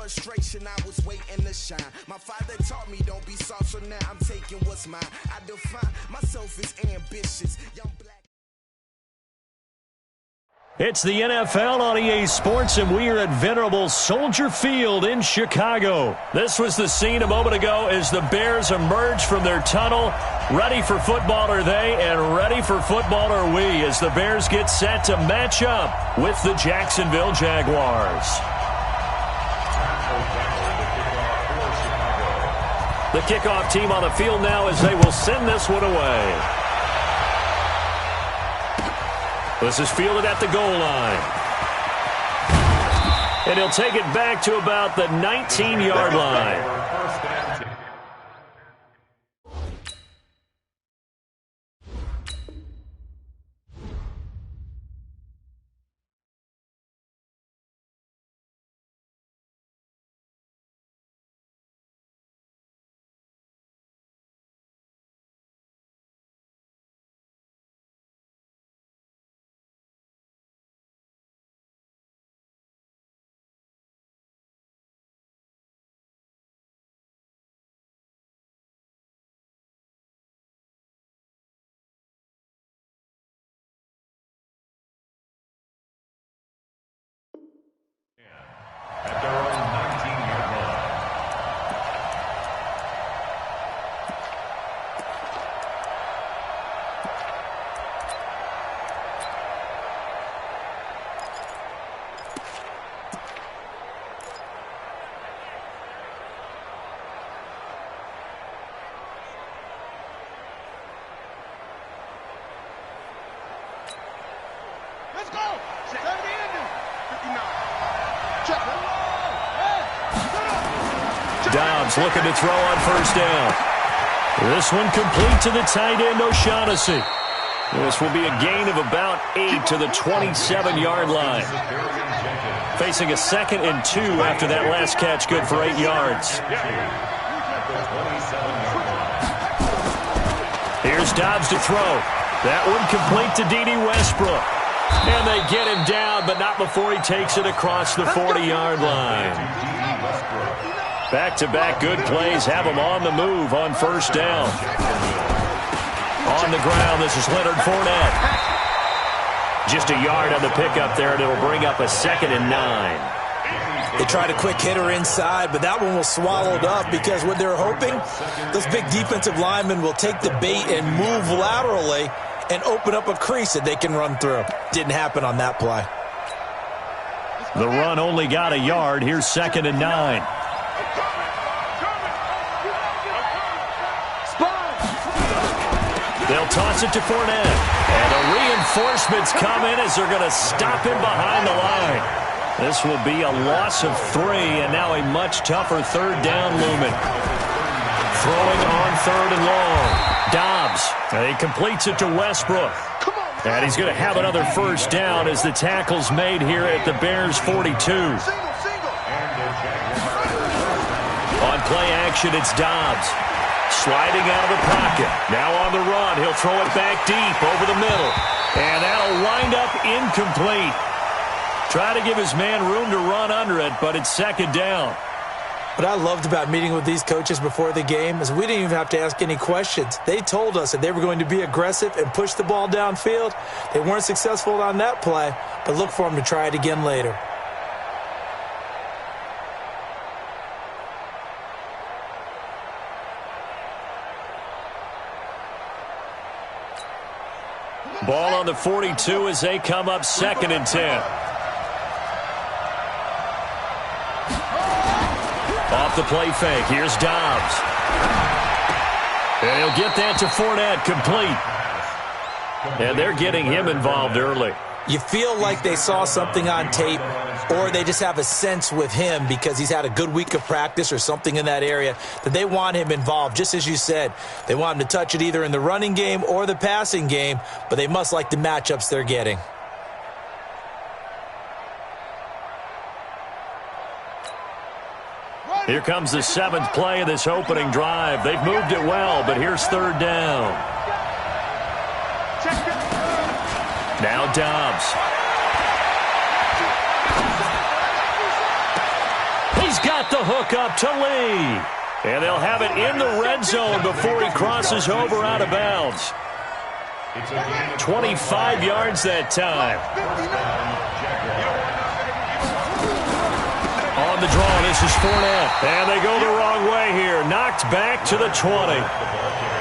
frustration, I was waiting to shine. My father taught me don't be soft, so now I'm taking what's mine. I define myself as ambitious, young black. It's the NFL on EA Sports, and we are at venerable Soldier Field in Chicago. This was the scene a moment ago as the Bears emerged from their tunnel. Ready for football are they, and ready for football are we, as the Bears get set to match up with the Jacksonville Jaguars. The kickoff team on the field now as they will send this one away. This is fielded at the goal line. And he'll take it back to about the 19-yard line. At their own 19-yard line. Let's go! 59. Check. Dobbs looking to throw on first down. This one complete to the tight end, O'Shaughnessy. This will be a gain of about 8 to the 27-yard line. Facing a 2nd and 2 after that last catch, good for 8 yards. Here's Dobbs to throw. That one complete to D.D. Westbrook. And they get him down, but not before he takes it across the 40-yard line. Back-to-back good plays have him on the move on first down. On the ground, this is Leonard Fournette. Just a yard on the pickup there, and it'll bring up a 2nd and 9. They tried a quick hitter inside, but that one was swallowed up because what they're hoping, those big defensive linemen will take the bait and move laterally and open up a crease that they can run through. Didn't happen on that play. The run only got a yard. Here's 2nd and 9. They'll toss it to Fournette. And the reinforcements come in as they're going to stop him behind the line. This will be a loss of 3, and now a much tougher 3rd down looming. Throwing on 3rd and long. Dobbs. And he completes it to Westbrook. And he's going to have another first down as the tackle's made here at the Bears' 42. On play action, it's Dobbs. Sliding out of the pocket. Now on the run. He'll throw it back deep over the middle. And that'll wind up incomplete. Try to give his man room to run under it, but it's 2nd down. What I loved about meeting with these coaches before the game is we didn't even have to ask any questions. They told us that they were going to be aggressive and push the ball downfield. They weren't successful on that play, but look for them to try it again later. Ball on the 42 as they come up 2nd and 10. Off the play fake. Here's Dobbs. And he'll get that to Fournette, complete. And they're getting him involved early. You feel like they saw something on tape, or they just have a sense with him because he's had a good week of practice or something in that area that they want him involved. Just as you said, they want him to touch it either in the running game or the passing game, but they must like the matchups they're getting. Here comes the 7th play of this opening drive. They've moved it well, but here's 3rd down. Now Dobbs. He's got the hook up to Lee. And they'll have it in the red zone before he crosses over out of bounds. 25 yards that time. On the draw, this is Fournette. And they go the wrong way here. Knocked back to the 20.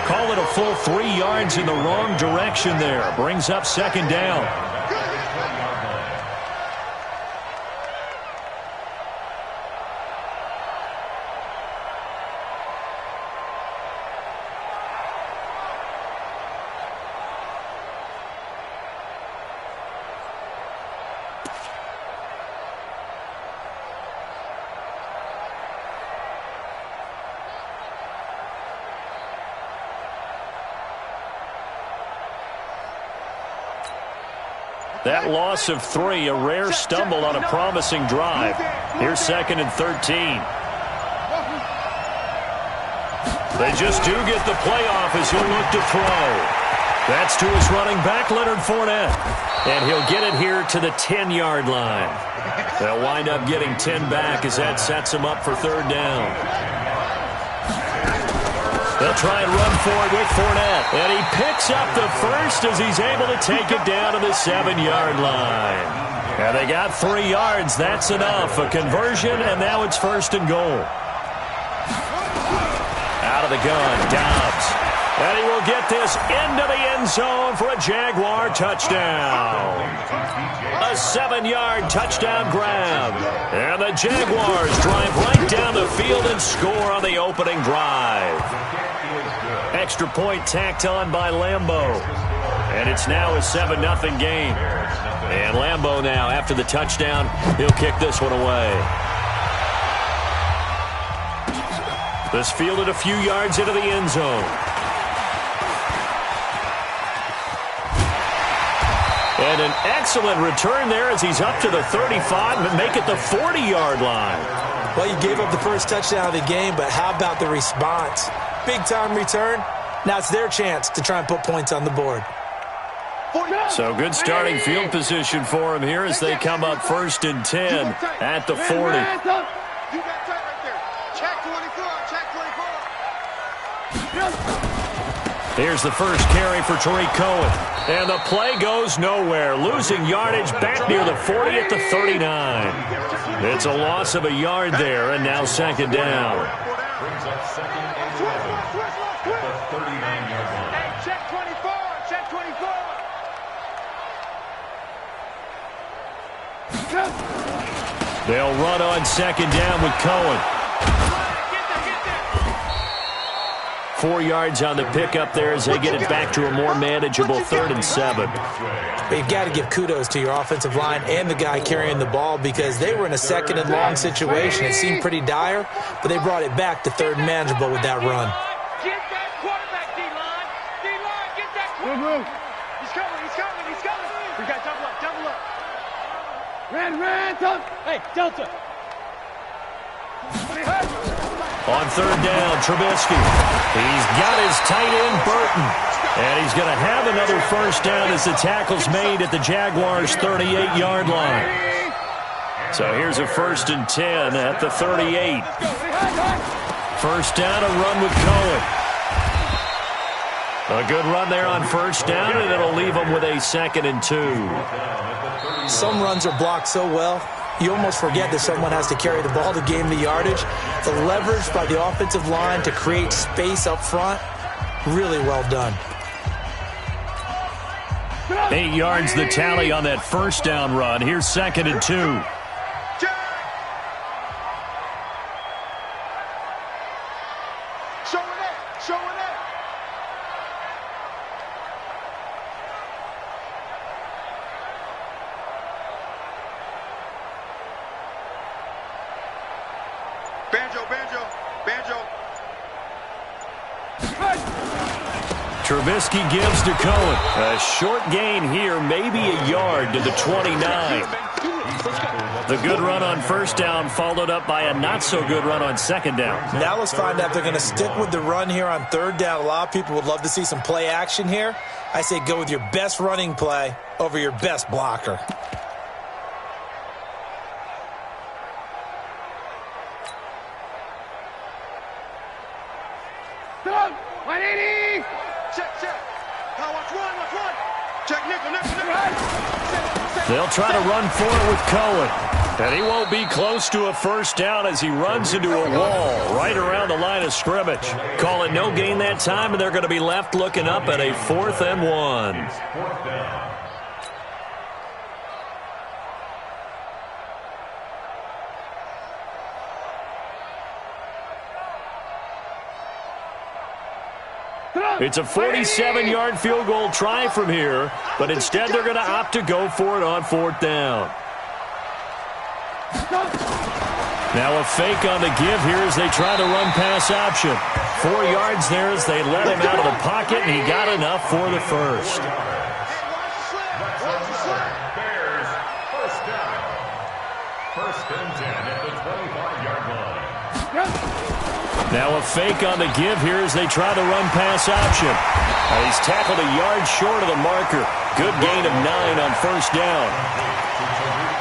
Call it a full 3 yards in the wrong direction there. Brings up second down. That loss of 3, a rare stumble on a promising drive. Here's 2nd and 13. They just do get the playoff as he'll look to throw. That's to his running back, Leonard Fournette. And he'll get it here to the 10-yard line. They'll wind up getting 10 back as that sets him up for third down. They'll try and run for it with Fournette. And he picks up the first as he's able to take it down to the 7-yard line. And they got 3 yards. That's enough. A conversion, and now it's 1st and goal. Out of the gun, Dobbs. And he will get this into the end zone for a Jaguar touchdown. A 7-yard touchdown grab. And the Jaguars drive right down the field and score on the opening drive. Extra point tacked on by Lambeau. And it's now a 7-0 game. And Lambeau now, after the touchdown, he'll kick this one away. This fielded a few yards into the end zone. And an excellent return there as he's up to the 35 and make it the 40-yard line. Well, you gave up the first touchdown of the game, but how about the response? Big-time return. Now it's their chance to try and put points on the board. So good starting field position for him here as they come up 1st and 10 at the 40. You got time right there. Check 24. Check 24. Here's the first carry for Tariq Cohen. And the play goes nowhere. Losing yardage back near the 40 at the 39. It's a loss of a yard there, and now 2nd down. Brings up 2nd and 11 at the 39-yard line. Hey, check 24. Check 24. They'll run on 2nd down with Cohen. 4 yards on the pickup there as they get it back to a more manageable 3rd and 7. But you've got to give kudos to your offensive line and the guy carrying the ball because they were in a 2nd and long situation. It seemed pretty dire, but they brought it back to 3rd and manageable with that run. Get that quarterback, D-line. D-line, get that quarterback. He's coming. We got double up. Ran, Delta. Hey, Delta. On 3rd down, Trubisky. He's got his tight end, Burton. And he's going to have another 1st down as the tackle's made at the Jaguars' 38-yard line. So here's a 1st and 10 at the 38. 1st down, a run with Cohen. A good run there on 1st down, and it'll leave them with a 2nd and 2. Some runs are blocked so well, you almost forget that someone has to carry the ball to gain the yardage. The leverage by the offensive line to create space up front, really well done. 8 yards the tally on that 1st down run. Here's 2nd and 2. Showing it. Banjo. Trubisky gives to Cohen. A short gain here, maybe a yard to the 29. The good run on 1st down followed up by a not-so-good run on 2nd down. Now let's find out if they're going to stick with the run here on 3rd down. A lot of people would love to see some play action here. I say go with your best running play over your best blocker. 180. Check. Now watch run. Check nickel. They'll try to run for it with Cohen. And he won't be close to a first down as he runs into a wall right around the line of scrimmage. Call it no gain that time, and they're going to be left looking up at a 4th and 1. It's a 47-yard field goal try from here, but instead they're going to opt to go for it on 4th down. Now a fake on the give here as they try to run pass option. 4 yards there as they let him out of the pocket, and he got enough for the first. Bears, first down. 1st and 10 at the 25-yard line. Now a fake on the give here as they try to run pass option. He's tackled a yard short of the marker. Good gain of 9 on 1st down.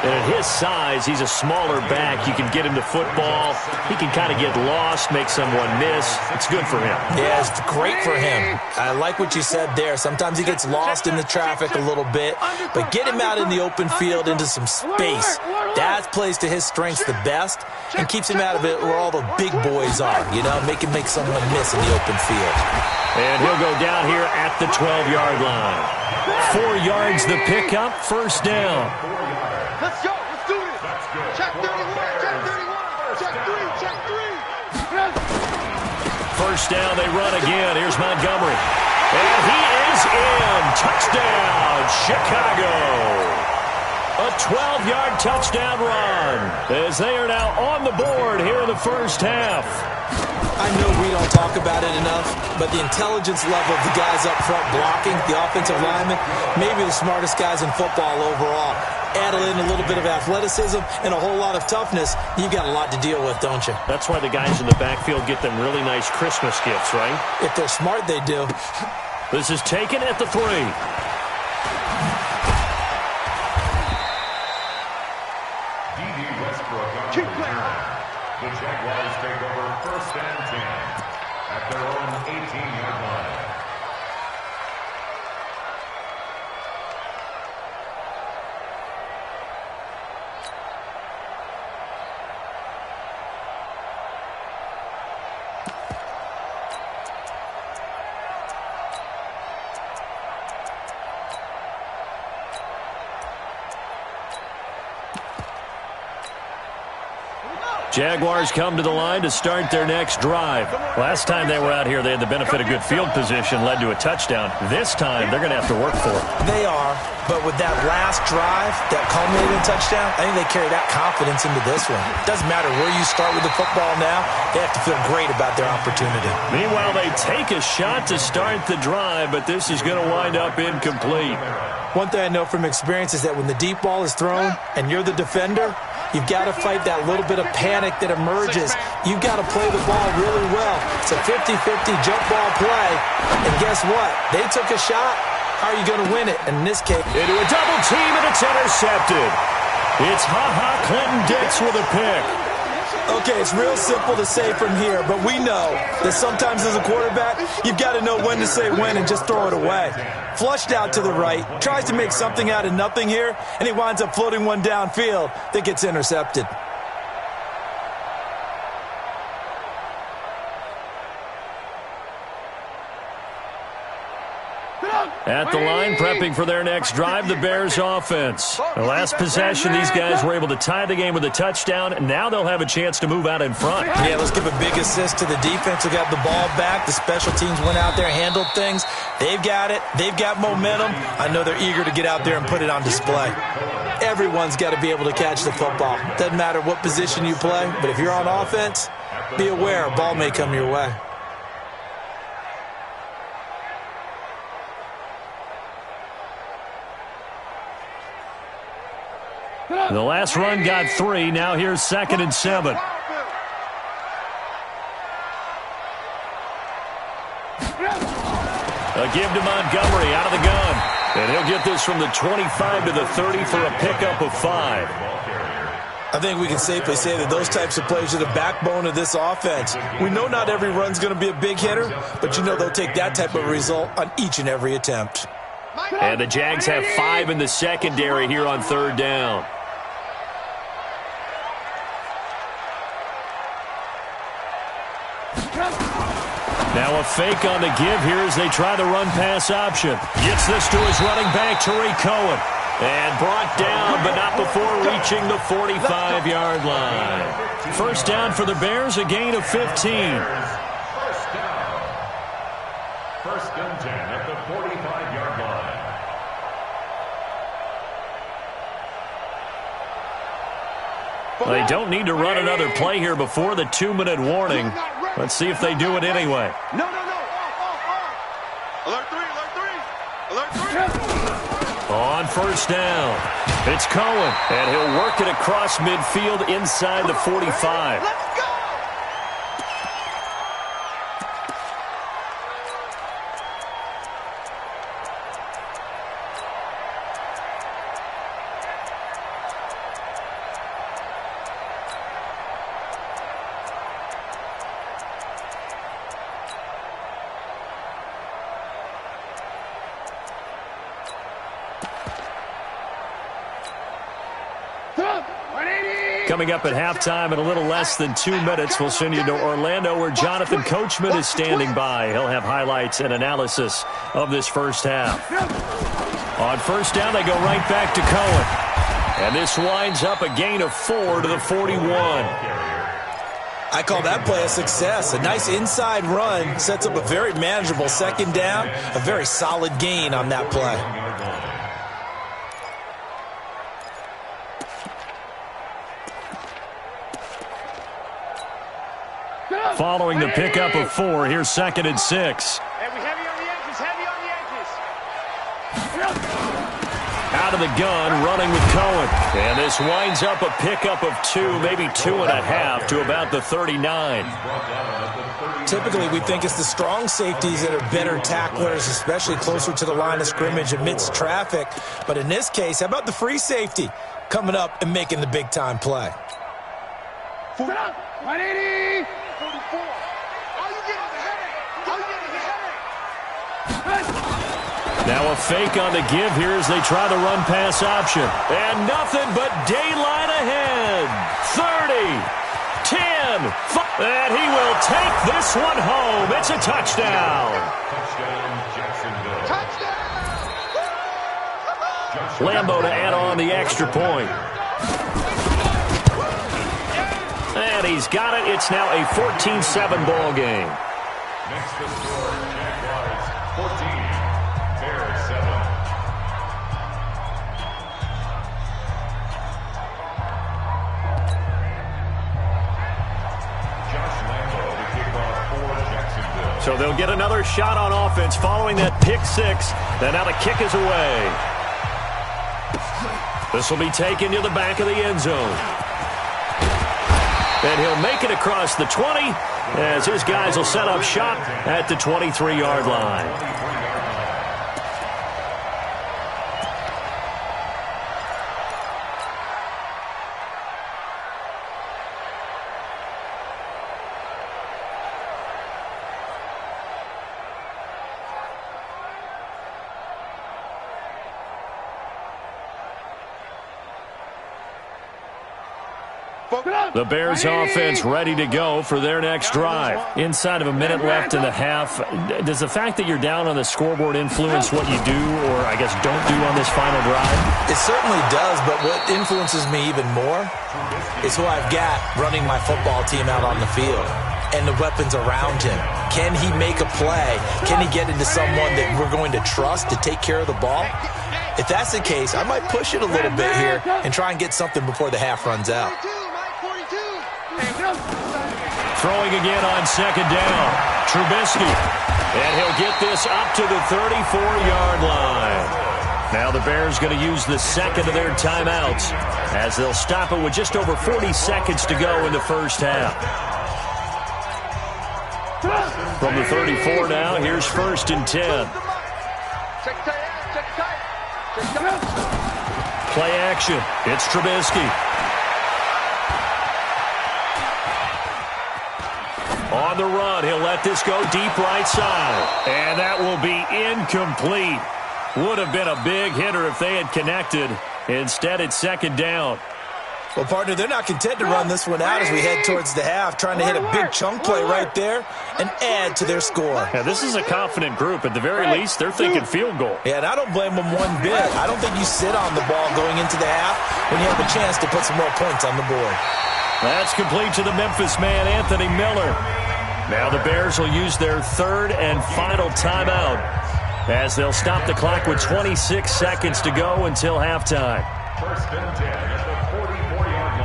And at his size, he's a smaller back. You can get him to football. He can kind of get lost, make someone miss. It's good for him. Yeah, it's great for him. I like what you said there. Sometimes he gets lost in the traffic a little bit, but get him out in the open field into some space. That plays to his strengths the best and keeps him out of it where all the big boys are, make him make someone miss in the open field. And he'll go down here at the 12-yard line. 4 yards the pickup, 1st down. Let's go. Let's do this. Check 31. Check 3. 1st down, they run again. Here's Montgomery. And he is in. Touchdown, Chicago. A 12-yard touchdown run as they are now on the board here in the first half. I know we don't talk about it enough, but the intelligence level of the guys up front blocking, the offensive linemen, maybe the smartest guys in football overall. Add in a little bit of athleticism and a whole lot of toughness, you've got a lot to deal with, don't you? That's why the guys in the backfield get them really nice Christmas gifts, right? If they're smart, they do. This is taken at the 3. The Jaguars take over 1st and 10 at their own 18-yard line. Jaguars come to the line to start their next drive. Last time they were out here, they had the benefit of good field position, led to a touchdown. This time, they're going to have to work for it. They are, but with that last drive, that culminating touchdown, I think they carry that confidence into this one. It doesn't matter where you start with the football now, they have to feel great about their opportunity. Meanwhile, they take a shot to start the drive, but this is going to wind up incomplete. One thing I know from experience is that when the deep ball is thrown and you're the defender, you've got to fight that little bit of panic that emerges. You've got to play the ball really well. It's a 50-50 jump ball play. And guess what? They took a shot. How are you going to win it? And in this case, into a double team, and it's intercepted. It's Clinton Dix with a pick. Okay, it's real simple to say from here, but we know that sometimes as a quarterback, you've got to know when to say when and just throw it away. Flushed out to the right, tries to make something out of nothing here, and he winds up floating one downfield that gets intercepted. At the line, prepping for their next drive, the Bears offense. The last possession, these guys were able to tie the game with a touchdown, and now they'll have a chance to move out in front. Yeah, let's give a big assist to the defense who got the ball back. The special teams went out there, handled things. They've got it. They've got momentum. I know they're eager to get out there and put it on display. Everyone's got to be able to catch the football. Doesn't matter what position you play, but if you're on offense, be aware a ball may come your way. The last run got 3. Now here's 2nd and 7. A give to Montgomery out of the gun. And he'll get this from the 25 to the 30 for a pickup of 5. I think we can safely say that those types of plays are the backbone of this offense. We know not every run's going to be a big hitter, but you know they'll take that type of result on each and every attempt. And the Jags have 5 in the secondary here on third down. Now a fake on the give here as they try the run-pass option. Gets this to his running back, Tariq Cohen. And brought down, but not before reaching the 45-yard line. First down for the Bears, a gain of 15. First down. First and 10 at the 45-yard line. They don't need to run another play here before the 2-minute warning. Let's see if they do it anyway. No. Alert 3, alert 3. Alert 3. On first down, it's Cohen, and he'll work it across midfield inside the 45. Let's go. Coming up at halftime in a little less than 2 minutes, we'll send you to Orlando where Jonathan Coachman is standing by. He'll have highlights and analysis of this first half. On first down, they go right back to Cohen. And this winds up a gain of 4 to the 41. I call that play a success. A nice inside run sets up a very manageable second down, a very solid gain on that play. Following the pickup of 4, here's 2nd and 6. Heavy on the edges, heavy on the edges. Out of the gun, running with Cohen. And this winds up a pickup of 2, maybe 2.5 to about the 39. Typically, we think it's the strong safeties that are better tacklers, especially closer to the line of scrimmage amidst traffic. But in this case, how about the free safety coming up and making the big-time play? 180. 44. All you get is a headache. All you get is a headache. Now a fake on the give here as they try the run-pass option. And nothing but daylight ahead. 30, 10, 5. And he will take this one home. It's a touchdown. Lambo to add on the extra point. And he's got it. It's now a 14-7 ball game. Next to score, Jaguars 14, Bears 7. Josh Lambo to kick off for Jacksonville. So they'll get another shot on offense following that pick 6. And now the kick is away. This will be taken to the back of the end zone. And he'll make it across the 20 as his guys will set up shop at the 23-yard line. The Bears offense ready to go for their next drive. Inside of a minute left in the half, does the fact that you're down on the scoreboard influence what you do or, I guess, don't do on this final drive? It certainly does, but what influences me even more is who I've got running my football team out on the field and the weapons around him. Can he make a play? Can he get into someone that we're going to trust to take care of the ball? If that's the case, I might push it a little bit here and try and get something before the half runs out. Throwing again on second down. Trubisky. And he'll get this up to the 34-yard line. Now the Bears going to use the second of their timeouts as they'll stop it with just over 40 seconds to go in the first half. From the 34 now, here's 1st and 10. Play action. It's Trubisky. On the run, he'll let this go deep right side. And that will be incomplete. Would have been a big hitter if they had connected. Instead, it's second down. Well, partner, they're not content to run this one out as we head towards the half, trying to hit a big chunk play right there and add to their score. Yeah, this is a confident group. At the very least, they're thinking field goal. Yeah, and I don't blame them one bit. I don't think you sit on the ball going into the half when you have a chance to put some more points on the board. That's complete to the Memphis man, Anthony Miller. Now the Bears will use their third and final timeout as they'll stop the clock with 26 seconds to go until halftime. First and 10 at the 44-yard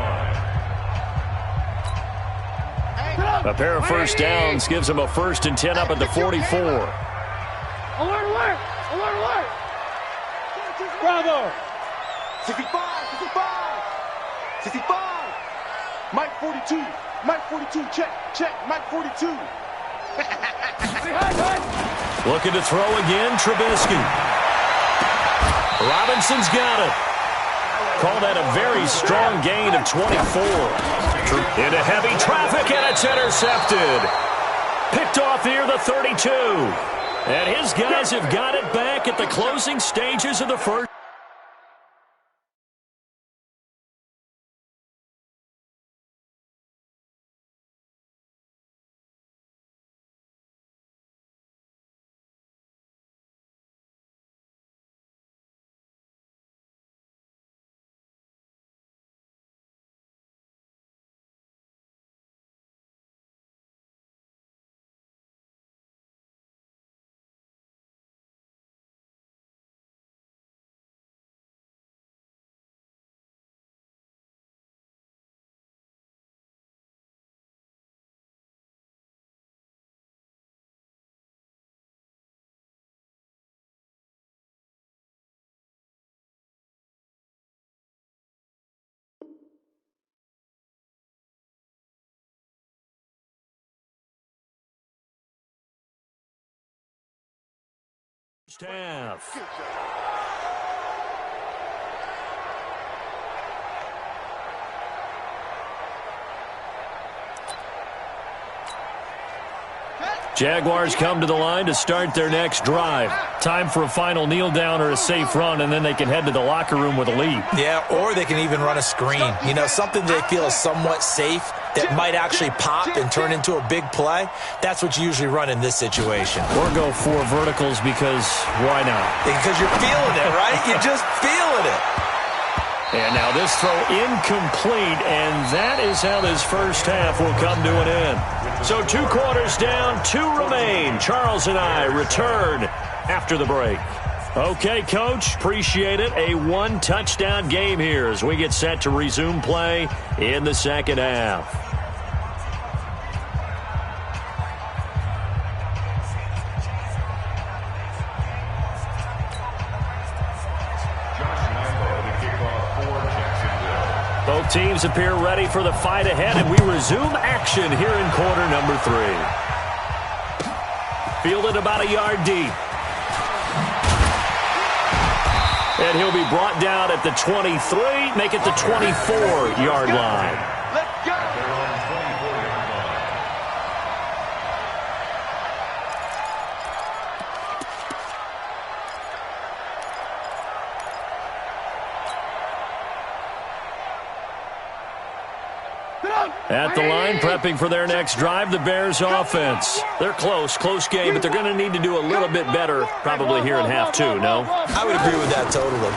line. A pair of first downs gives them a first and 10 up at the 44. Alert, alert! Alert, alert! Bravo! 65, 65! 65! Mike 42, Mike 42, check, Mike 42. Looking to throw again, Trubisky. Robinson's got it. Call that a very strong gain of 24. Into heavy traffic, and it's intercepted. Picked off near the 32. And his guys have got it back at the closing stages of the first. Half. Jaguars come to the line to start their next drive. Time for a final kneel down or a safe run, and then they can head to the locker room with a lead. Yeah, or they can even run a screen. You know, something they feel is somewhat safe that might actually pop and turn into a big play. That's what you usually run in this situation. Or go four verticals because why not? Because you're feeling it, right? You're just feeling it. And now this throw incomplete, and that is how this first half will come to an end. So 2 quarters down, 2 remain. Charles and I return after the break. Okay, Coach, appreciate it. A 1-touchdown game here as we get set to resume play in the second half. Both teams appear ready for the fight ahead, and we resume action here in quarter number 3. Fielded about a yard deep. And he'll be brought down at the 23, make it the 24-yard line. Let's go! At the line, prepping for their next drive, the Bears offense. They're close game, but they're going to need to do a little bit better probably here in half 2, no? I would agree with that totally.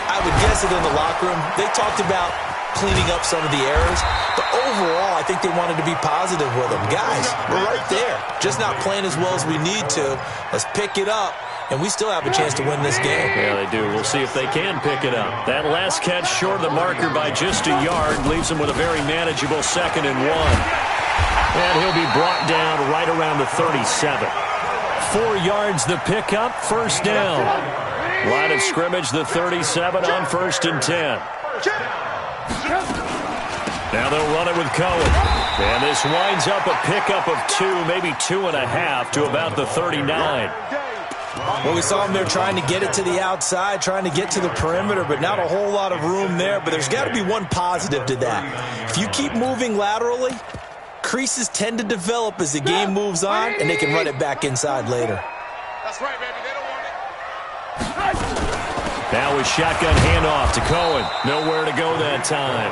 I would guess it in the locker room. They talked about cleaning up some of the errors, but overall, I think they wanted to be positive with them. Guys, we're right there. Just not playing as well as we need to. Let's pick it up. And we still have a chance to win this game. Yeah, they do. We'll see if they can pick it up. That last catch short of the marker by just a yard leaves him with a very manageable 2nd and 1. And he'll be brought down right around the 37. 4 yards the pickup, first down. Line of scrimmage, the 37 on 1st and 10. Now they'll run it with Cohen. And this winds up a pickup of 2, maybe 2.5 to about the 39. Well, we saw them there trying to get it to the outside, trying to get to the perimeter, but not a whole lot of room there. But there's got to be one positive to that. If you keep moving laterally, creases tend to develop as the game moves on, and they can run it back inside later. That's right, baby. They don't want it. Now a shotgun handoff to Cohen. Nowhere to go that time.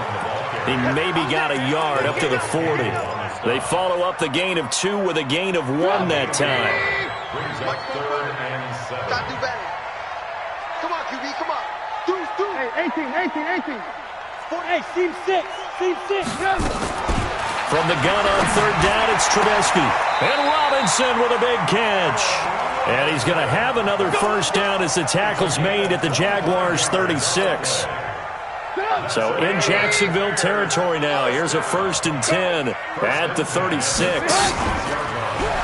He maybe got a yard up to the 40. They follow up the gain of 2 with a gain of 1 that time. Gotta do better. Come on, QB, come on. Do. Hey, 18. Hey, seam 6. From the gun on third down, it's Trubisky. And Robinson with a big catch. And he's going to have another first down as the tackle's made at the Jaguars' 36. So in Jacksonville territory now. Here's a 1st and 10 at the 36.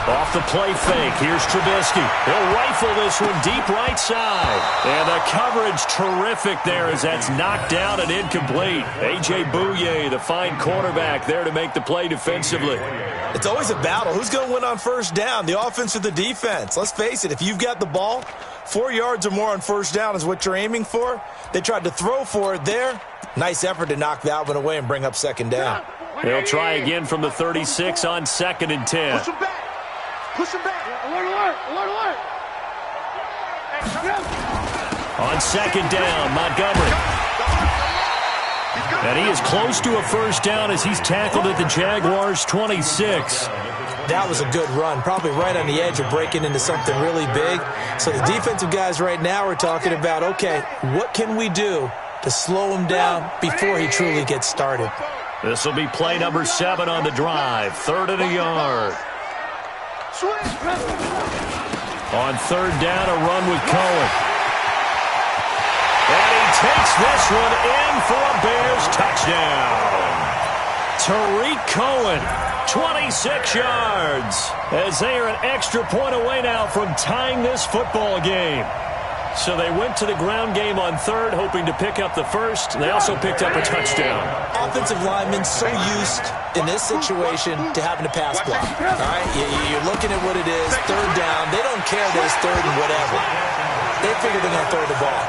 Off the play fake. Here's Trubisky. He'll rifle this one deep right side. And the coverage terrific there as that's knocked down and incomplete. A.J. Bouye, the fine quarterback, there to make the play defensively. It's always a battle. Who's going to win on first down, the offense or the defense? Let's face it, if you've got the ball, 4 yards or more on first down is what you're aiming for. They tried to throw for it there. Nice effort to knock that one away and bring up second down. They'll try again from the 36 on 2nd and 10. Push him back. Alert. On 2nd down, Montgomery. And he is close to a first down as he's tackled at the Jaguars' 26. That was a good run, probably right on the edge of breaking into something really big. So the defensive guys right now are talking about, okay, what can we do to slow him down before he truly gets started? This will be play number 7 on the drive. 3rd and a yard. On 3rd down, a run with Cohen. And he takes this one in for a Bears touchdown. Tariq Cohen, 26 yards, as they are an extra point away now from tying this football game. So they went to the ground game on 3rd, hoping to pick up the 1st. They also picked up a touchdown. Offensive linemen so used in this situation to having to pass block. All right, you're looking at what it is, 3rd down. They don't care that it's 3rd and whatever. They figure they're going to throw the ball.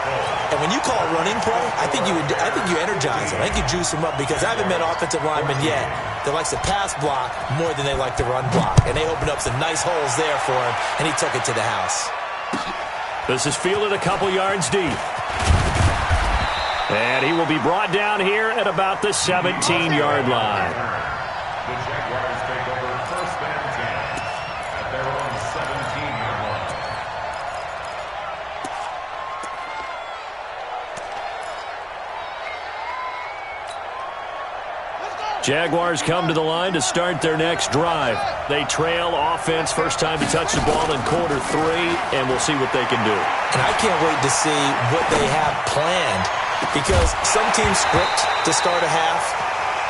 And when you call a running play, I think you energize them. I think you juice them up because I haven't met offensive linemen yet that likes to pass block more than they like to run block. And they opened up some nice holes there for him, and he took it to the house. This is fielded a couple yards deep. And he will be brought down here at about the 17-yard line. The Jaguars take over 1st and 10 at their own 17-yard line. Jaguars come to the line to start their next drive. They trail offense, first time to touch the ball in quarter 3, and we'll see what they can do. And I can't wait to see what they have planned because some teams script to start a half.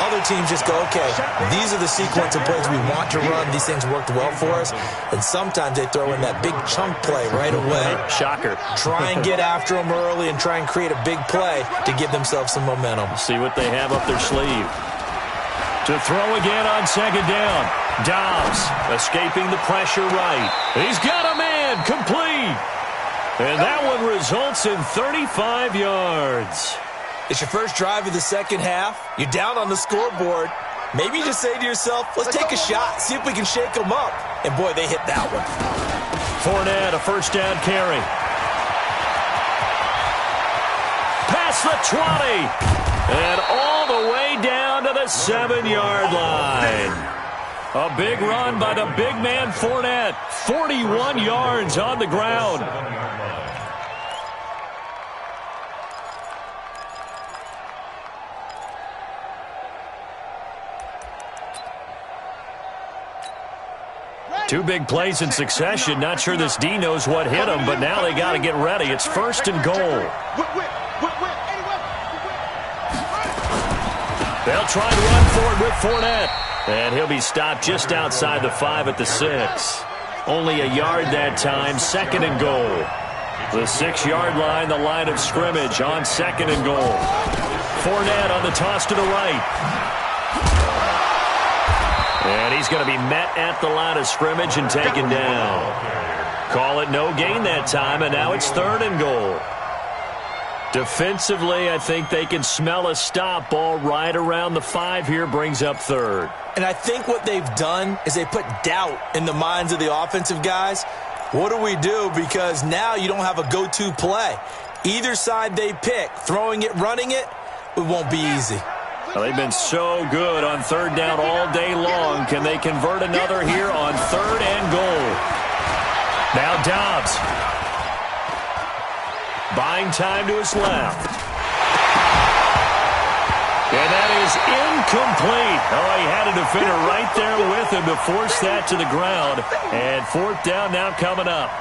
Other teams just go, okay, these are the sequence of plays we want to run. These things worked well for us. And sometimes they throw in that big chunk play right away. Shocker. Try and get after them early and try and create a big play to give themselves some momentum. See what they have up their sleeve. To throw again on 2nd down. Dobbs escaping the pressure right. He's got a man complete. And that one results in 35 yards. It's your first drive of the second half. You're down on the scoreboard. Maybe you just say to yourself, let's take a shot, see if we can shake them up. And boy, they hit that one. Fournette, a first down carry. Past the 20. And all the way down to the 7-yard line. A big run by the big man Fournette. 41 yards on the ground. Two big plays in succession. Not sure this D knows what hit him, but now they got to get ready. It's 1st and goal. They'll try to run for it with Fournette. And he'll be stopped just outside the 5 at the 6. Only a yard that time, 2nd and goal. The 6-yard line, the line of scrimmage on 2nd and goal. Fournette on the toss to the right. And he's going to be met at the line of scrimmage and taken down. Call it no gain that time, and now it's 3rd and goal. Defensively, I think they can smell a stop. Ball right around the 5 here, brings up third. And I think what they've done is they put doubt in the minds of the offensive guys. What do we do? Because now you don't have a go-to play. Either side they pick, throwing it, running it, it won't be easy. Well, they've been so good on third down all day long. Can they convert another here on third and goal? Now Dobbs. Buying time to his left. And that is incomplete. Oh, he had a defender right there with him to force that to the ground. And fourth down now coming up.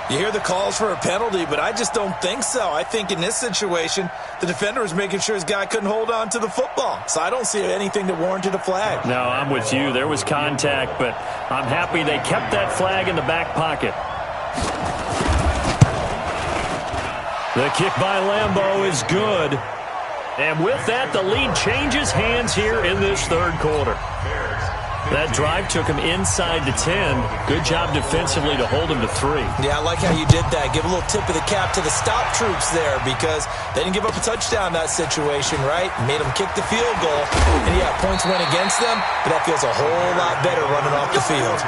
You hear the calls for a penalty, but I just don't think so. I think in this situation, the defender was making sure his guy couldn't hold on to the football. So I don't see anything that warranted a flag. No, I'm with you. There was contact, but I'm happy they kept that flag in the back pocket. The kick by Lambeau is good. And with that, the lead changes hands here in this third quarter. That drive took him inside the 10. Good job defensively to hold him to 3. Yeah, I like how you did that. Give a little tip of the cap to the stop troops there because they didn't give up a touchdown in that situation, right? Made them kick the field goal. And, yeah, points went against them, but that feels a whole lot better running off the field.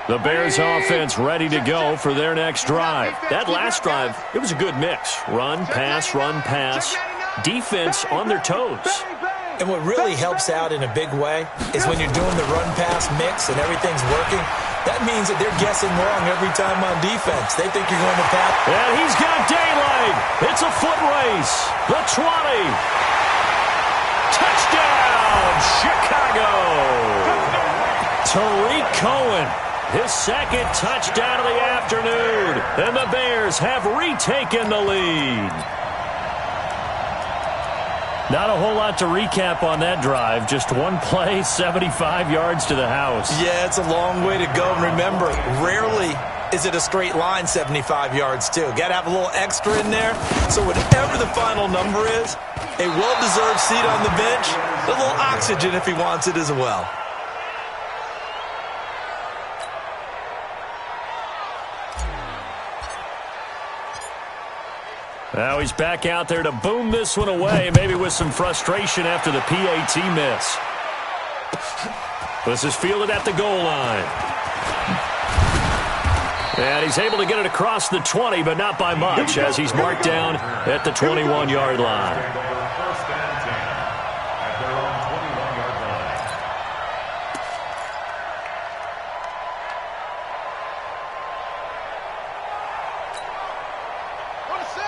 The Bears offense ready to go for their next drive. That last drive, it was a good mix. Run, pass, defense on their toes. And what really helps out in a big way is when you're doing the run-pass mix and everything's working, that means that they're guessing wrong every time on defense. They think you're going to pass. And he's got daylight. It's a foot race. The 20. Touchdown, Chicago. Tariq Cohen. His second touchdown of the afternoon. And the Bears have retaken the lead. Not a whole lot to recap on that drive. Just one play, 75 yards to the house. Yeah, it's a long way to go. And remember, rarely is it a straight line 75 yards, too. Got to have a little extra in there. So whatever the final number is, a well-deserved seat on the bench, a little oxygen if he wants it as well. Now he's back out there to boom this one away, maybe with some frustration after the PAT miss. This is fielded at the goal line. And he's able to get it across the 20, but not by much, as he's marked down at the 21-yard line.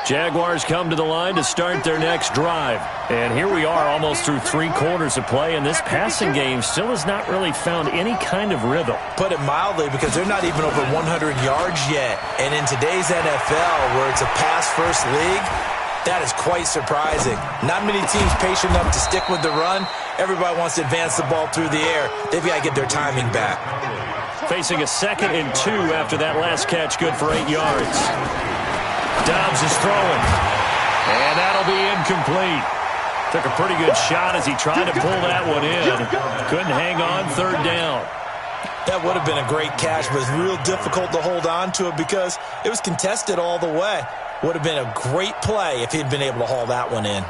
Jaguars come to the line to start their next drive. And here we are almost through 3 quarters of play, and this passing game still has not really found any kind of rhythm. Put it mildly, because they're not even over 100 yards yet. And in today's NFL, where it's a pass-first league, that is quite surprising. Not many teams patient enough to stick with the run. Everybody wants to advance the ball through the air. They've got to get their timing back. Facing a 2nd and 2 after that last catch, good for 8 yards. Dobbs is throwing, and that'll be incomplete. Took a pretty good shot as he tried to pull that one in. Couldn't hang on third down. That would have been a great catch, but it's real difficult to hold on to it because it was contested all the way. Would have been a great play if he'd been able to haul that one in.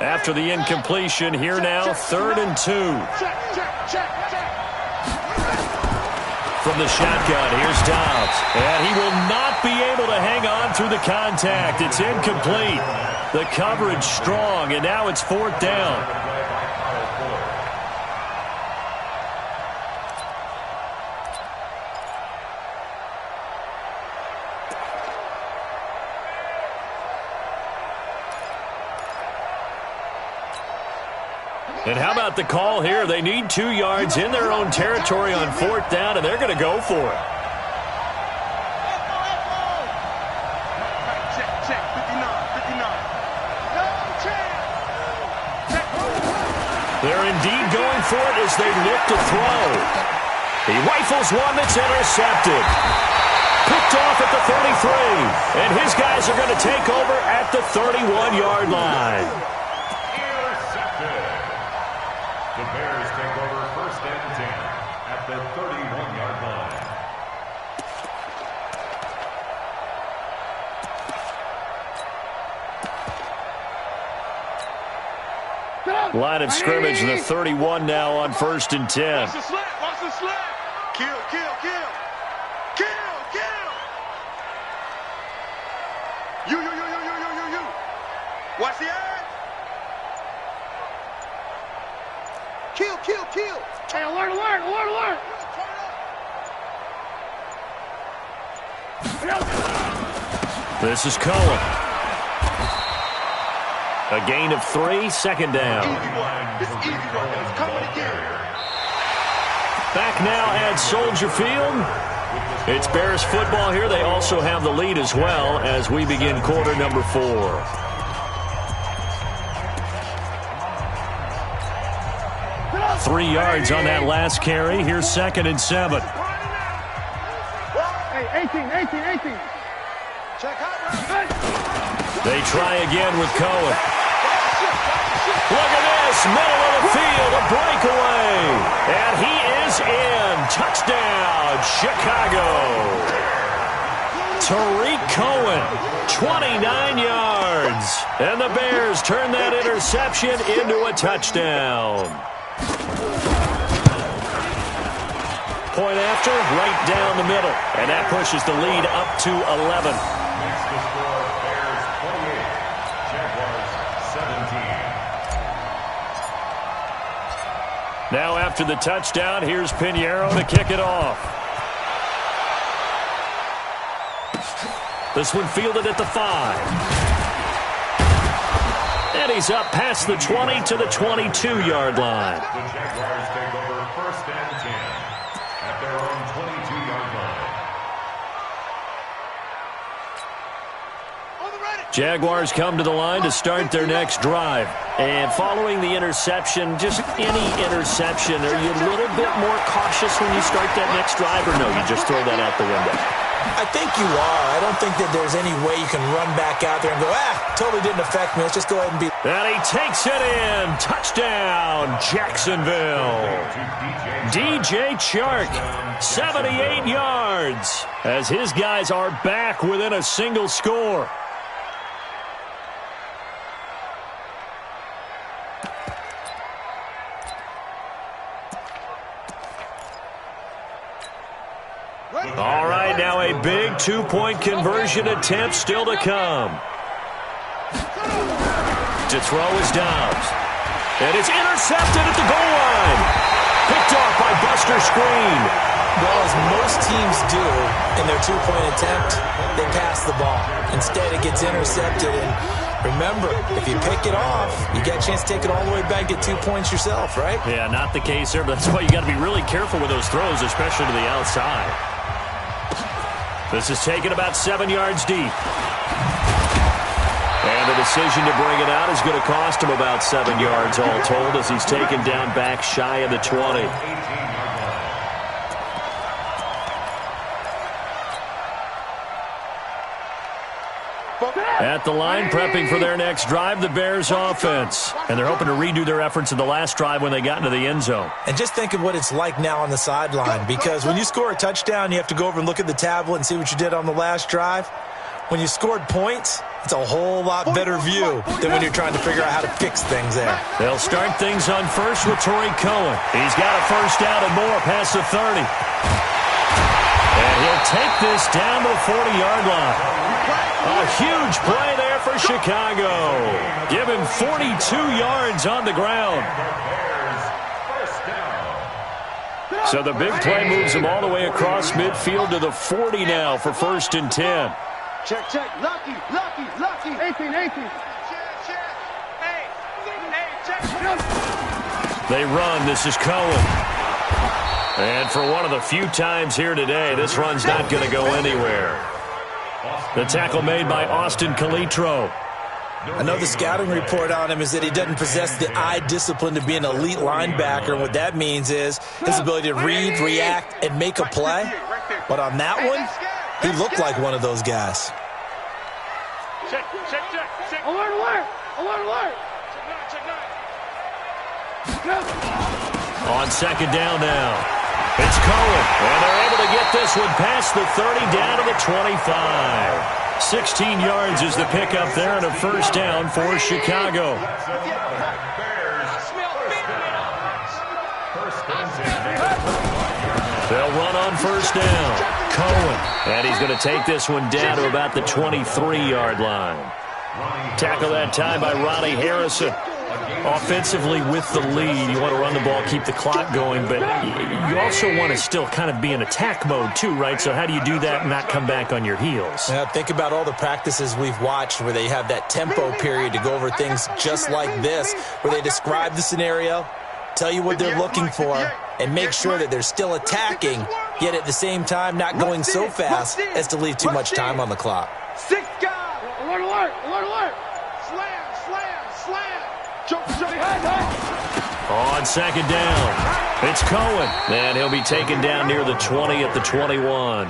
After the incompletion, here now, 3rd and 2. From the shotgun, here's Dobbs. And he will not be able to hang on through the contact. It's incomplete. The coverage strong, and now it's 4th down. And how about the call here? They need 2 yards in their own territory on 4th down, and they're going to go for it. Check, 59. They're indeed going for it as they look to throw. He rifles one that's intercepted. Picked off at the 33. And his guys are going to take over at the 31-yard line. Intercepted. The Bears take over first and 10 at the 31-yard line. Line of scrimmage, the 31 now on first and 10. Watch the slap. Watch the slap. Kill, kill, kill. Kill, kill. You. Watch the eye. Kill, kill, kill. Hey, alert. This is Cohen. A gain of 3, second down. It's easy one. It's coming again. Back now at Soldier Field. It's Bears football here. They also have the lead as well as we begin quarter number 4. Three yards on that last carry. Here's second and 7. Hey, 18. Check out. They try again with Cohen. Look at this, middle of the field, a breakaway. And he is in. Touchdown, Chicago. Tariq Cohen, 29 yards. And the Bears turn that interception into a touchdown. Point after, right down the middle. And that pushes the lead up to 11. Next to score, Bears 28, Jaguars 17. Now after the touchdown, here's Pinheiro to kick it off. This one fielded at the 5. And he's up past the 20 to the 22-yard line. The Jaguars take over first and 10 at their own 22-yard line. Jaguars come to the line to start their next drive. And following the interception, just any interception, are you a little bit more cautious when you start that next drive, or no, you just throw that out the window? I think you are. I don't think that there's any way you can run back out there and go, totally didn't affect me. Let's just go ahead and beat. And he takes it in. Touchdown, Jacksonville. DJ Chark, 78 yards, as his guys are back within a single score. All right, now a big two-point conversion attempt still to come. To throw is Dobbs. And it's intercepted at the goal line. Picked off by Buster Screen. Well, as most teams do in their two-point attempt, they pass the ball. Instead, it gets intercepted. And remember, if you pick it off, you get a chance to take it all the way back, get 2 points yourself, right? Yeah, not the case there, but that's why you got to be really careful with those throws, especially to the outside. This is taken about 7 yards deep. And the decision to bring it out is going to cost him about 7 yards all told, as he's taken down back shy of the 20. At the line, prepping for their next drive, the Bears offense. And they're hoping to redo their efforts in the last drive when they got into the end zone. And just think of what it's like now on the sideline, because when you score a touchdown, you have to go over and look at the tablet and see what you did on the last drive. When you scored points, it's a whole lot better view than when you're trying to figure out how to fix things there. They'll start things on first with Tariq Cohen. He's got a first down and more past the 30. And he'll take this down to the 40-yard line. A huge play there for Chicago. Give him 42 yards on the ground. So the big play moves him all the way across midfield to the 40 now for first and 10. Check. Lucky. 18. Hey, check. They run. This is Cohen. And for one of the few times here today, this run's not going to go anywhere. The tackle made by Austin Calitro. I know the scouting report on him is that he doesn't possess the eye discipline to be an elite linebacker. What that means is his ability to read, react, and make a play. But on that one, he looked like one of those guys. Check. Alert, alert. Alert, alert. Check 9. On second down now. It's Cohen, and they're able to get this one past the 30 down to the 25. 16 yards is the pickup there and a first down for Chicago. They'll run on first down. Cohen, and he's going to take this one down to about the 23-yard line. Tackle that time by Ronnie Harrison. Offensively with the lead, you want to run the ball, keep the clock going, but you also want to still kind of be in attack mode too, right? So how do you do that and not come back on your heels? Yeah, think about all the practices we've watched where they have that tempo period to go over things just like this, where they describe the scenario, tell you what they're looking for, and make sure that they're still attacking, yet at the same time not going so fast as to leave too much time on the clock. 6 guys. Alert, alert, alert, alert. Slam. On second down, it's Cohen, and he'll be taken down near the 20 at the 21.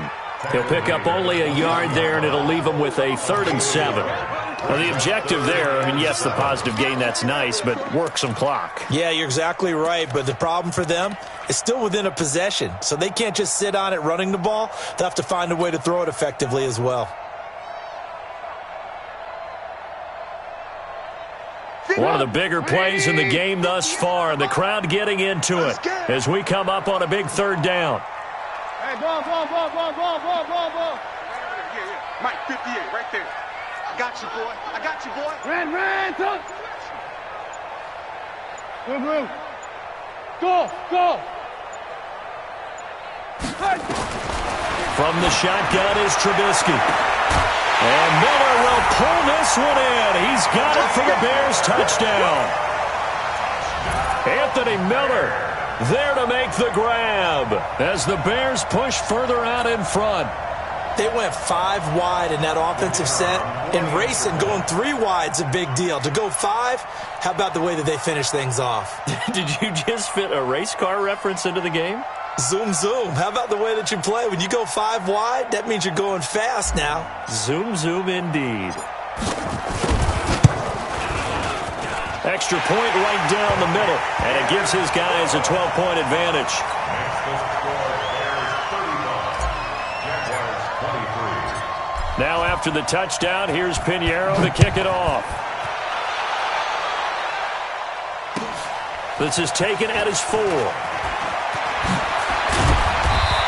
He'll pick up only a yard there, and it'll leave him with a 3rd and 7. Now, the objective there, I mean, yes, the positive gain, that's nice, but work some clock. Yeah, you're exactly right, but the problem for them is still within a possession, so they can't just sit on it running the ball. They'll have to find a way to throw it effectively as well. One of the bigger plays in the game thus far, and the crowd getting into it as we come up on a big 3rd down. Hey, ball. Mike, 58, right there. I got you, boy. Ran, touch. Move. Go. Hey. From the shotgun is Trubisky. And Miller will pull this one in. He's got it for the Bears touchdown. Anthony Miller there to make the grab as the Bears push further out in front. They went 5 wide in that offensive set, and racing going 3 wide's a big deal. To go 5, how about the way that they finish things off? Did you just fit a race car reference into the game? Zoom. How about the way that you play? When you go 5 wide, that means you're going fast now. Zoom indeed. Extra point right down the middle, and it gives his guys a 12-point advantage. Now after the touchdown, here's Pinheiro to kick it off. This is taken at his 4.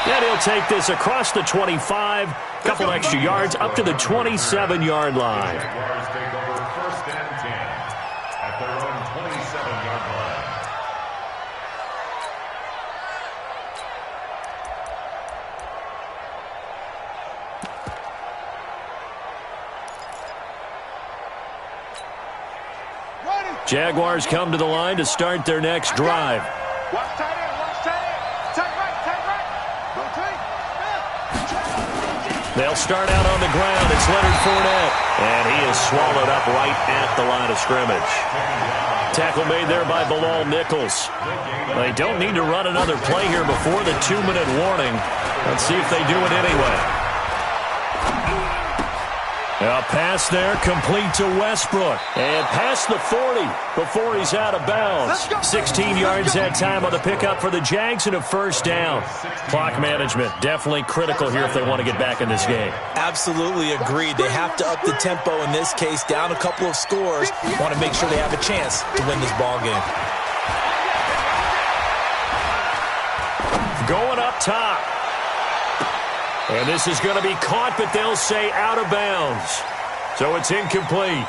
And he'll take this across the 25, couple extra yards, up to the 27-yard line. Jaguars take over 1st and 10 at their own 27-yard line. Jaguars come to the line to start their next drive. Watch tight end. Tight right. Rotate. They'll start out on the ground. It's Leonard Fournette. And he is swallowed up right at the line of scrimmage. Tackle made there by Bilal Nichols. They don't need to run another play here before the 2-minute warning. Let's see if they do it anyway. A pass there, complete to Westbrook. And past the 40 before he's out of bounds. 16 yards that time on the pickup for the Jags and a first down. Clock management definitely critical here if they want to get back in this game. Absolutely agreed. They have to up the tempo in this case, down a couple of scores. Want to make sure they have a chance to win this ball game. Going up top. And this is going to be caught, but they'll say out of bounds. So it's incomplete.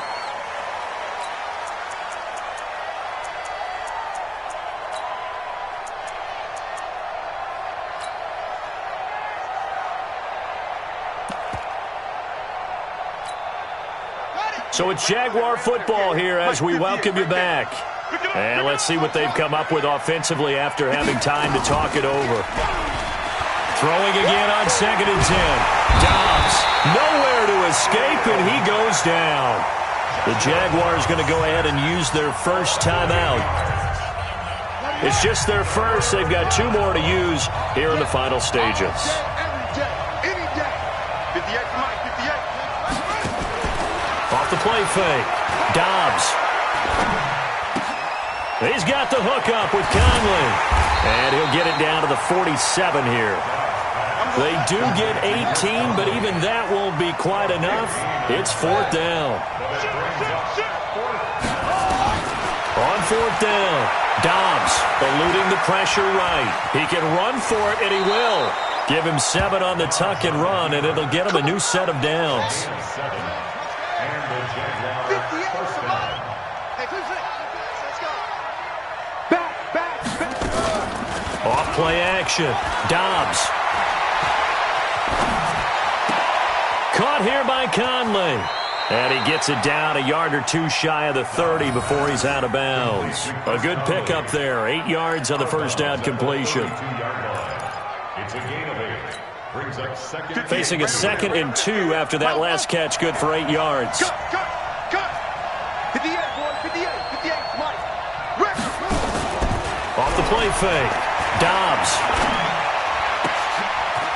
So it's Jaguar football here as we welcome you back. And let's see what they've come up with offensively after having time to talk it over. Throwing again on 2nd and 10. Dobbs nowhere to escape, and he goes down. The Jaguars going to go ahead and use their first timeout. It's just their first. They've got 2 more to use here in the final stages. Off the play fake. Dobbs. He's got the hook up with Conley. And he'll get it down to the 47 here. They do get 18, but even that won't be quite enough. It's 4th down. On 4th down, Dobbs eluding the pressure right. He can run for it, and he will. Give him 7 on the tuck and run, and it'll get him a new set of downs. Off play action, Dobbs. Caught here by Conley. And he gets it down a yard or 2 shy of the 30 before he's out of bounds. A good pickup there. 8 yards on the first down completion. It's a gain of 8. Brings up second. Facing a 2nd and 2 after that last catch. Good for 8 yards. Cut. 58, boy. 58, Mike. Off the play fake. Dobbs.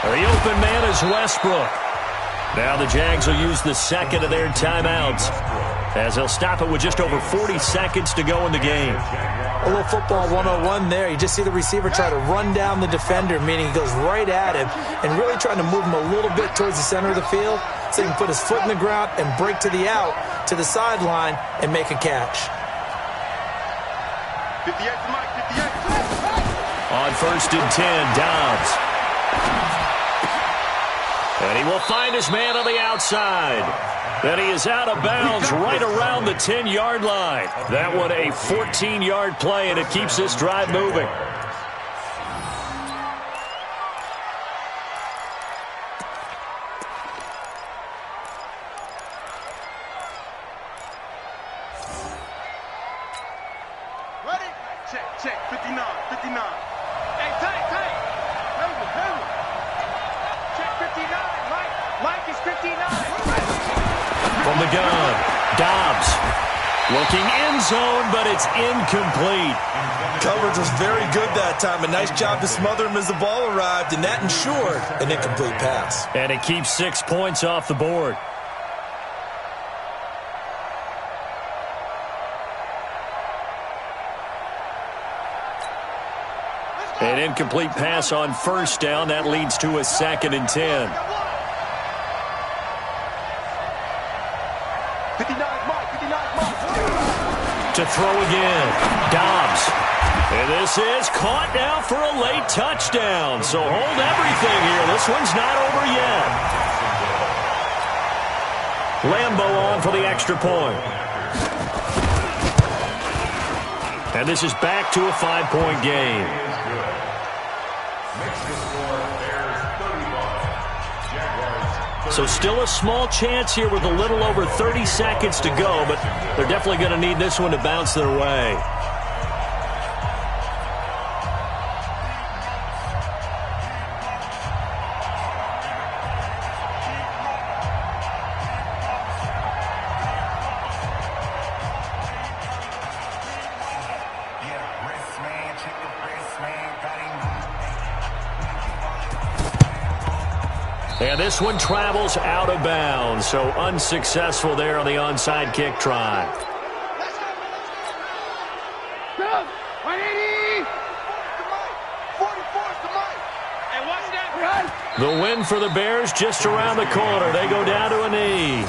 The open man is Westbrook. Now the Jags will use the 2nd of their timeouts as they'll stop it with just over 40 seconds to go in the game. A little football 101 there. You just see the receiver try to run down the defender, meaning he goes right at him and really trying to move him a little bit towards the center of the field so he can put his foot in the ground and break to the out, to the sideline, and make a catch. 58 to Mike, 58. On 1st and 10, Dobbs. And he will find his man on the outside. Then he is out of bounds right around the 10-yard line. That one a 14-yard play, and it keeps this drive moving. Ready? Check, 59. Hey, tight. Hurry. Check 59, Mike is 59. From the gun, Dobbs looking end zone, but it's incomplete. Coverage was very good that time. A nice job to smother him as the ball arrived, and that ensured an incomplete pass. And it keeps 6 points off the board. An incomplete pass on 1st down. That leads to a 2nd and 10. 59, Mike. To throw again, Dobbs. And this is caught now for a late touchdown. So hold everything here. This one's not over yet. Lambo on for the extra point. And this is back to a 5-point game. So still a small chance here with a little over 30 seconds to go, but they're definitely going to need this one to bounce their way. And this one travels out of bounds, so unsuccessful there on the onside kick try. Go! 180! 44's to Mike. Hey, watch that. The win for the Bears just around the corner. They go down to a knee.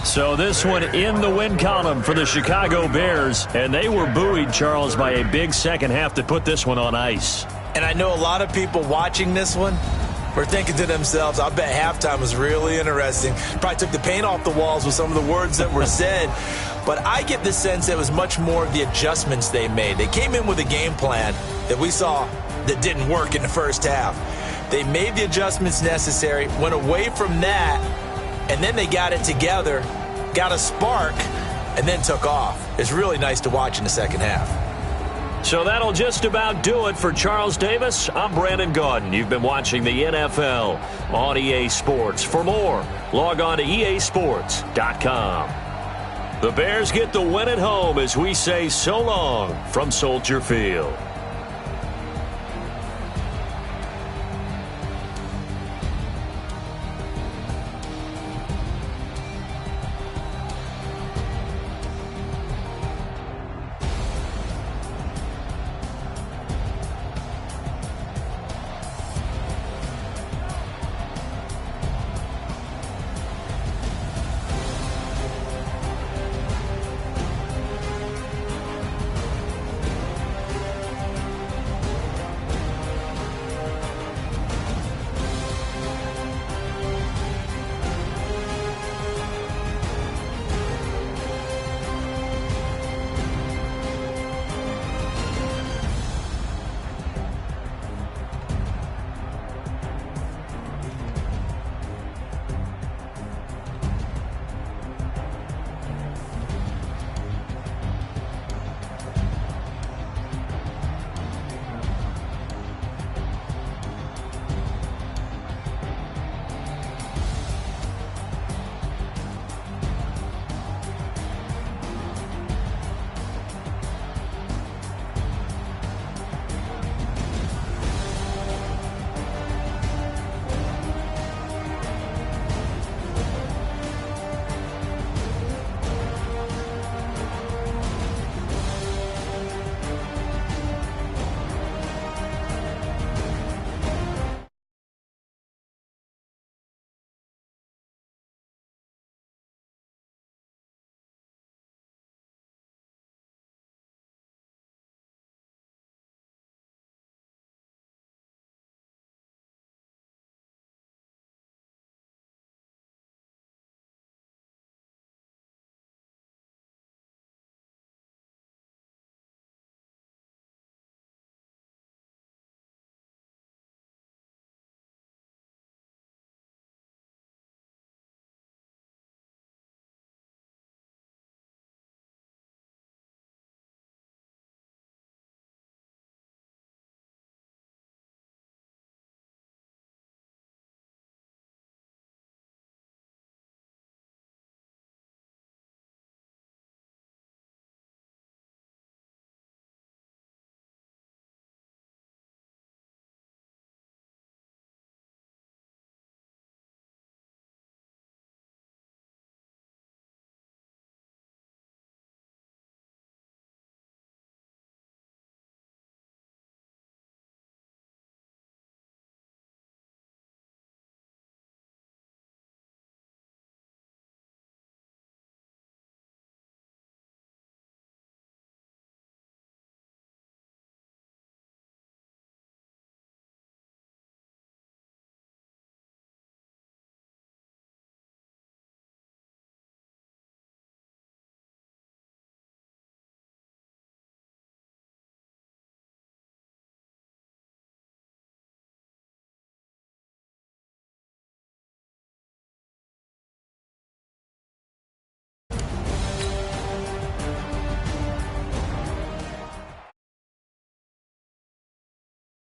So this one in the win column for the Chicago Bears, and they were buoyed, Charles, by a big second half to put this one on ice. And I know a lot of people watching this one were thinking to themselves, I bet halftime was really interesting. Probably took the paint off the walls with some of the words that were said. But I get the sense it was much more of the adjustments they made. They came in with a game plan that we saw that didn't work in the first half. They made the adjustments necessary, went away from that, and then they got it together, got a spark, and then took off. It's really nice to watch in the second half. So that'll just about do it for Charles Davis. I'm Brandon Gaudin. You've been watching the NFL on EA Sports. For more, log on to easports.com. The Bears get the win at home as we say so long from Soldier Field.